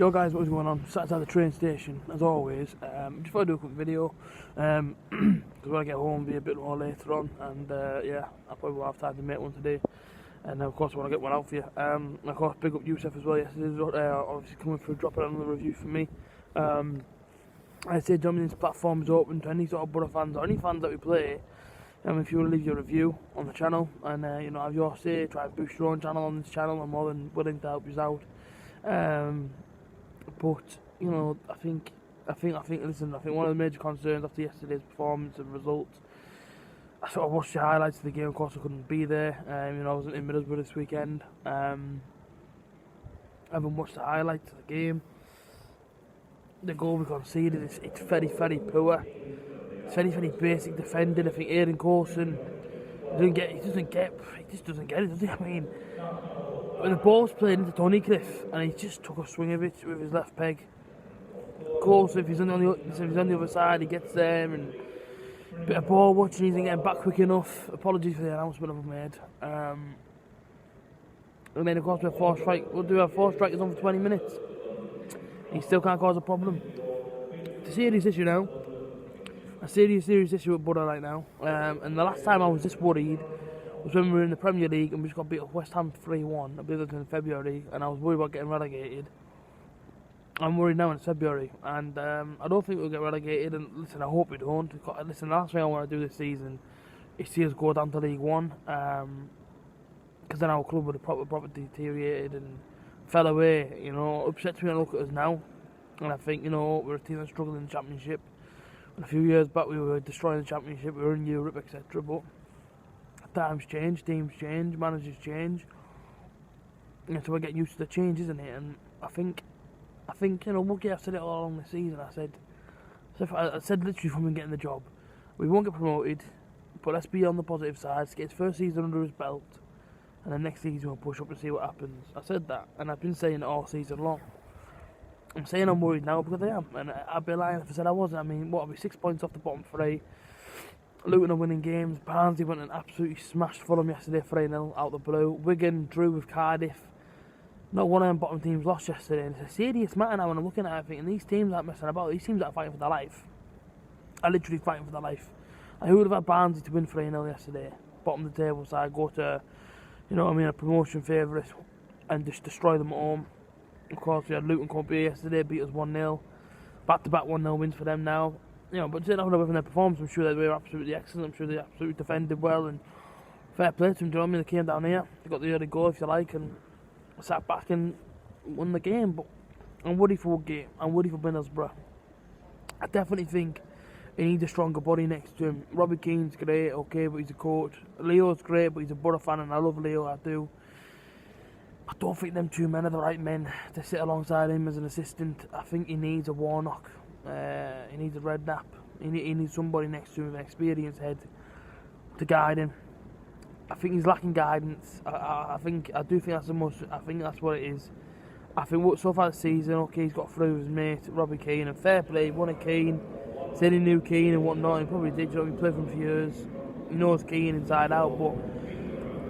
Yo guys, what's going on? Sat outside the train station, as always. Just thought I'd do a quick video, because when I get home, be a bit more later on, and yeah, I probably will have time to make one today. And of course, I want to get one out for you. Of course, big up Yusuf as well yesterday, obviously coming through, dropping another review for me. I'd say jumping into platforms open to any sort of Borough fans or any fans that we play. If you want to leave your review on the channel and you know, have your say, try to boost your own channel on this channel, I'm more than willing to help you out. But you know, I think one of the major concerns after yesterday's performance and results, I sort of watched the highlights of the game. Of course, I couldn't be there. You know, I wasn't in Middlesbrough this weekend. I haven't watched the highlights of the game. The goal we conceded, it's very, very poor. It's very, very basic defending. I think Aidan Coulson he just doesn't get it, does he? I mean, when the ball's played into Tony Cliff and he just took a swing of it with his left peg. Coulson, if he's on the other side, he gets there and a bit of ball watching, he isn't getting back quick enough. Apologies for the announcement I've made. And then of course we have four strikers. We'll do our 4 strikers on for 20 minutes. He still can't cause a problem. It's a serious issue now. A serious issue with Borough right now. And the last time I was this worried was when we were in the Premier League and we just got beat up West Ham 3-1. I believe it was in February, and I was worried about getting relegated. I'm worried now in February, and I don't think we'll get relegated. And listen, I hope we don't. Listen, the last thing I want to do this season is see us go down to League One, because then our club would have proper deteriorated and fell away. You know, it upsets me when I look at us now, and I think, you know, we're a team that's struggling in the Championship. And a few years back we were destroying the Championship, we were in Europe, etc. But times change, teams change, managers change, and so we're getting used to the change, isn't it? And I think, you know, Muggy, I said it all along the season. I said literally from him getting the job, we won't get promoted, but let's be on the positive side. Let's get his first season under his belt, and then next season we'll push up and see what happens. I said that, and I've been saying it all season long. I'm saying I'm worried now because I am, and I'd be lying if I said I wasn't. I mean, what are we, 6 points off the bottom 3? Luton are winning games. Barnsley went and absolutely smashed Fulham yesterday 3-0 out the blue. Wigan drew with Cardiff. Not one of them bottom teams lost yesterday. And it's a serious matter now when I'm looking at it. Thinking these teams aren't messing about. These teams are fighting for their life. Are literally fighting for their life. And who would have had Barnsley to win 3-0 yesterday? Bottom of the table side, go to, you know what I mean, a promotion favourite and just destroy them at home. Of course, we had Luton come up here yesterday, beat us 1-0. Back-to-back 1-0 wins for them now. You know, but taking away from their performance, I'm sure they were absolutely excellent. I'm sure they absolutely defended well, and fair play to them. Do you know what I mean? They came down here, they got the early goal, if you like, and sat back and won the game. But I'm worried for Woodgate. I'm worried for Middlesbrough. I definitely think he needs a stronger body next to him. Robbie Keane's great, okay, but he's a coach. Leo's great, but he's a Borough fan, and I love Leo, I do. I don't think them two men are the right men to sit alongside him as an assistant. I think he needs a Warnock. He needs a Redknapp. He needs somebody next to him with an experienced head to guide him. I think he's lacking guidance. I do think that's the most. I think that's what it is. I think so far this season, okay, he's got through his mate Robbie Keane, and fair play, he won a Keane. Said he knew Keane and whatnot. He probably did. You know, he played for him for years. He knows Keane inside out, but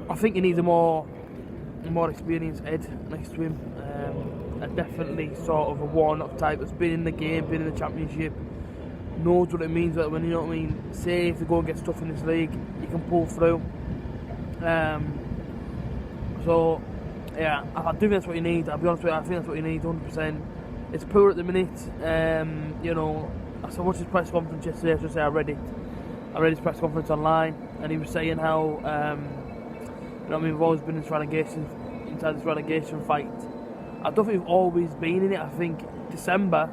I think he needs a more experienced head next to him. Definitely sort of a Warnock type that's been in the game, been in the Championship, knows what it means when, you know what I mean, say if they go and get stuff in this league, you can pull through. So yeah, I do think that's what you need. I'll be honest with you, I think that's what you need 100%. It's poor at the minute. You know, I watched his press conference yesterday. I read his press conference online, and he was saying how you know what I mean, we've always been inside this relegation fight. I don't think we've always been in it. I think December,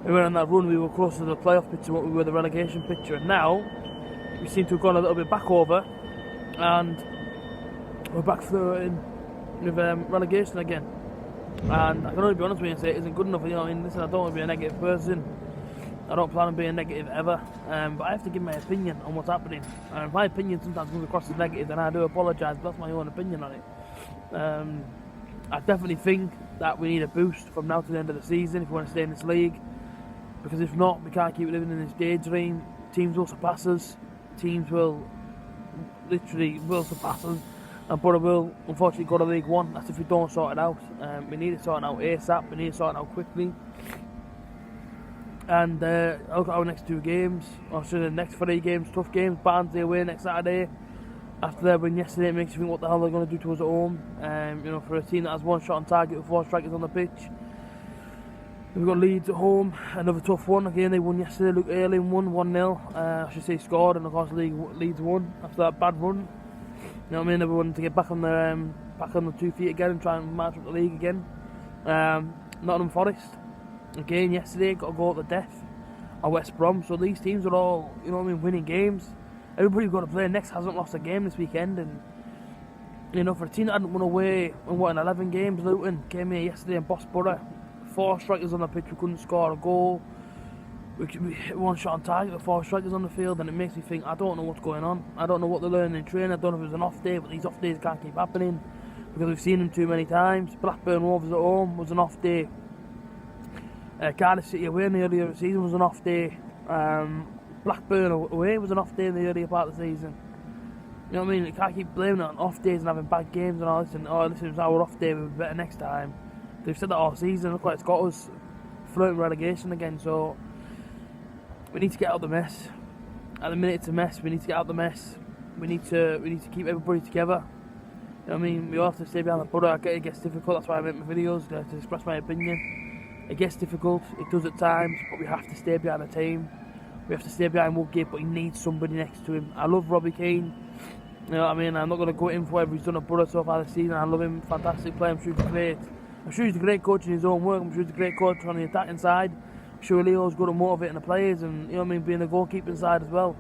we went on that run, we were closer to the playoff picture than what we were the relegation picture. And now, we seem to have gone a little bit back over, and we're back flirting with relegation again. And I can only be honest with you and say it isn't good enough. You know, I mean, listen, I don't want to be a negative person. I don't plan on being negative ever. But I have to give my opinion on what's happening. And if my opinion sometimes comes across as negative, then I do apologise, but that's my own opinion on it. I definitely think that we need a boost from now to the end of the season if we want to stay in this league, because if not, we can't keep living in this daydream. Teams will surpass us. Teams will literally surpass us. and Borough will unfortunately go to League One. That's if we don't sort it out. We need it sorted out ASAP. We need it sorted out quickly. And look at our next 2 games, or so the next 3 games, tough games. Barnsley away next Saturday. After their win yesterday, it makes you think what the hell they're going to do to us at home. For a team that has 1 shot on target with 4 strikers on the pitch. We've got Leeds at home, another tough one. Again, they won yesterday. Luke Ayling won 1-0. I should say scored, and of course Leeds won after that bad run. You know what I mean? Everyone to get back on the 2 feet again and try and march up the league again. Nottingham Forest. Again yesterday, got to go at the death at West Brom. So these teams are all, winning games. Everybody who's got to play next hasn't lost a game this weekend, and for a team that hadn't won away in 11 games, Luton came here yesterday and bossed Borough. 4 strikers on the pitch, we couldn't score a goal. We 1 shot on target with 4 strikers on the field, and it makes me think, I don't know what's going on. I don't know what they're learning in training. I don't know if it was an off day, but these off days can't keep happening because we've seen them too many times. Blackburn Rovers at home was an off day. Cardiff City away in the earlier season was an off day. Blackburn away was an off day in the earlier part of the season. You know what I mean? You can't keep blaming it on off days and having bad games and all this. And listen, it was our off day, we'll be better next time. They've said that all season. Look like it's got us flirting relegation again. So we need to get out of the mess. At the minute, it's a mess. We need to get out of the mess. We need to keep everybody together. You know what I mean? We all have to stay behind the Borough. It gets difficult. That's why I make my videos to express my opinion. It gets difficult. It does at times, but we have to stay behind the team. We have to stay behind Woodgate, but he needs somebody next to him. I love Robbie Keane. You know what I mean? I'm not going to go in for whatever he's done at Borough so far this season. I love him. Fantastic player. I'm sure he's great. I'm sure he's a great coach in his own work. I'm sure he's a great coach on the attacking side. I'm sure Leo's good at motivating the players and, being a goalkeeping side as well.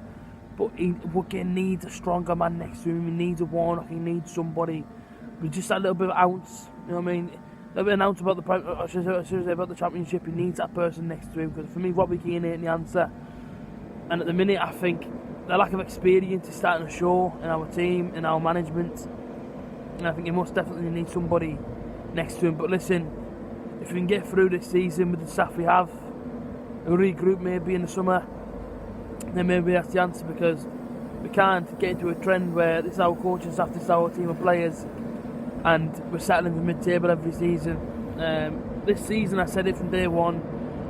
But Woodgate needs a stronger man next to him. He needs a Warnock. He needs somebody with just that little bit of ounce. You know what I mean? A little bit of ounce about the Championship. He needs that person next to him. Because for me, Robbie Keane ain't the answer. And at the minute, I think the lack of experience is starting to show in our team, in our management. And I think he most definitely needs somebody next to him. But listen, if we can get through this season with the staff we have, and regroup maybe in the summer, then maybe that's the answer, because we can't get into a trend where this is our coaching staff, this is our team of players, and we're settling for mid-table every season. This season, I said it from day one,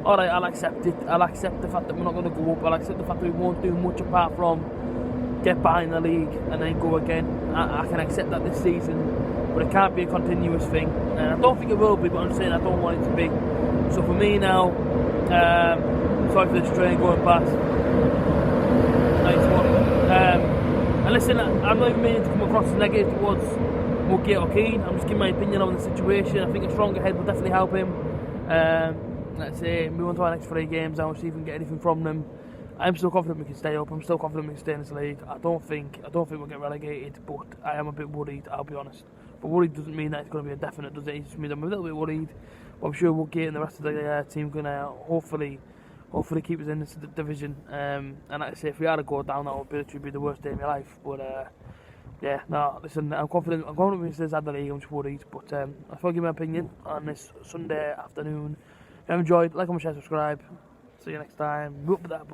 alright, I'll accept it. I'll accept the fact that we're not going to go up. I'll accept the fact that we won't do much apart from get behind the league and then go again. I can accept that this season, but it can't be a continuous thing. And I don't think it will be, but I'm saying I don't want it to be. So for me now, sorry for this train going past. Nice one. And listen, I'm not even meaning to come across as negative towards Woodgate or Keane. I'm just giving my opinion on the situation. I think a stronger head will definitely help him. Let's say move on to our next 3 games. I want to see if we can get anything from them. I'm still confident we can stay up. I'm still confident we can stay in this league. I don't think we'll get relegated, but I am a bit worried, I'll be honest. But worried doesn't mean that it's going to be a definite, does it? It just means I'm a little bit worried. But I'm sure Woodgate and the rest of the team going to hopefully keep us in this division. And like I say, if we had to go down, that would literally be the worst day of my life. But listen, I'm confident we can stay in the league. I'm just worried. But I thought I'd give my opinion on this Sunday afternoon. If you have enjoyed, like, comment, share, subscribe. See you next time. Up that,